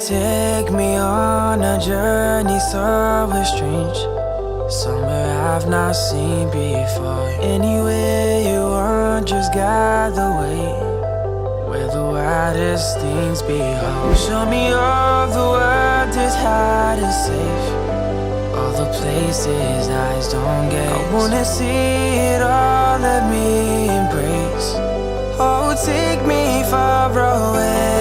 Take me on a journey somewhere strange, somewhere I've not seen before. Anywhere you want, just guide the way, where the wildest things behold. Show me all the world is hide and safe, all the places eyes don't gaze. I wanna see it all, let me embrace. Oh, take me far away.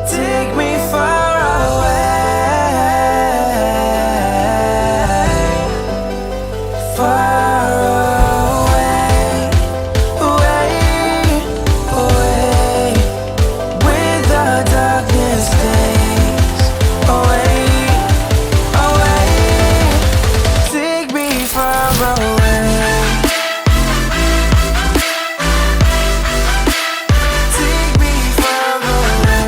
Take me far away, far away, away, away, where the darkness stays. Away, away, take me far away. Take me far away.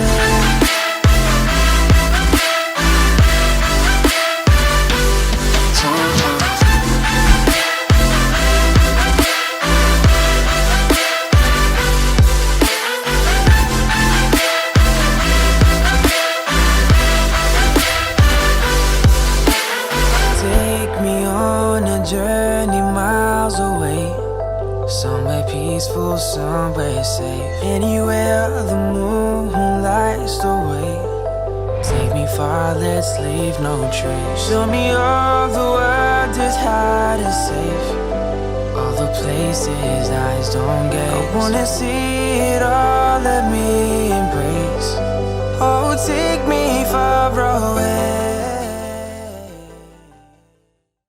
Take me on a journey miles away, somewhere peaceful, somewhere safe. Anywhere the moon lights the way. Take me far, let's leave no trace. Show me all the world is hide and safe, all the places eyes don't gaze. I wanna see it all, let me embrace. Oh, take me far away.